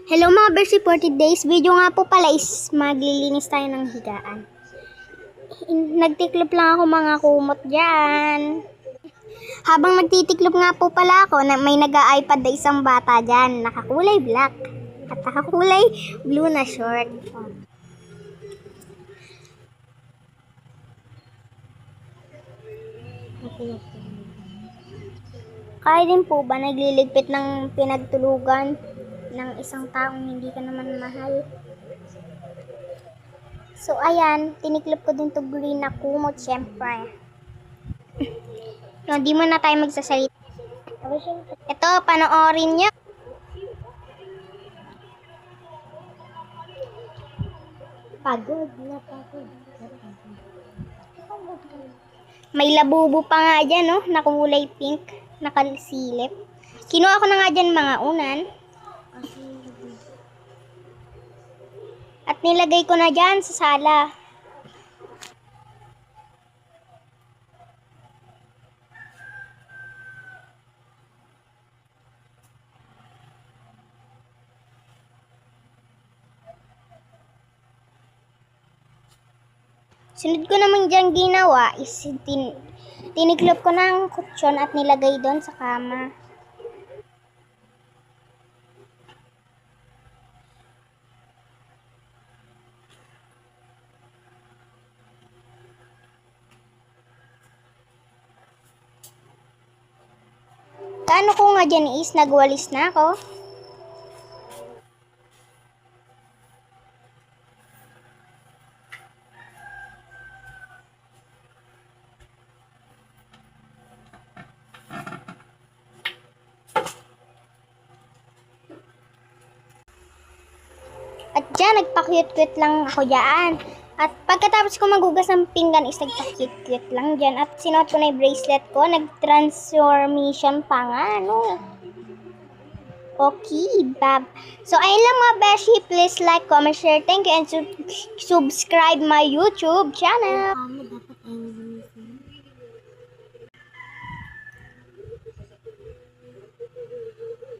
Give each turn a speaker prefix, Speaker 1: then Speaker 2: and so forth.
Speaker 1: Hello mga Bersy, for today's video nga po pala is maglilinis tayo ng higaan. Nagtiklop lang ako mga kumot dyan. Habang nagtitiklop nga po pala ako, may nag-iPad na isang bata dyan. Nakakulay black at nakakulay blue na short. Kaya din po ba nagliligpit ng pinagtulugan ng isang taong hindi ka naman mahal? So ayan, tiniklop ko din to green na kumot syempre. No, di mo na tayo magsasalita. Ito, panoorin nyo. Pagod na pagod. May labubo pa nga dyan, no? Nakulay pink. Nakasilip. Kinuha ko na nga dyan mga unan. At nilagay ko na dyan sa sala. Sunod ko naman dyan ginawa is tiniklop ko ng kutsyon at nilagay doon sa kama. Kano ko nga dyan is nagwalis na ako. At dyan, nagpa-cute-cute lang ako dyan. At pagkatapos ko magugas ng pinggan is nagpa-cute-cute lang dyan. At sinuot ko na yung bracelet ko. Nag-transformation pa nga, no? Okay, bab. So, ayun lang mga beshi. Please like, comment, share. Thank you. And subscribe my YouTube channel.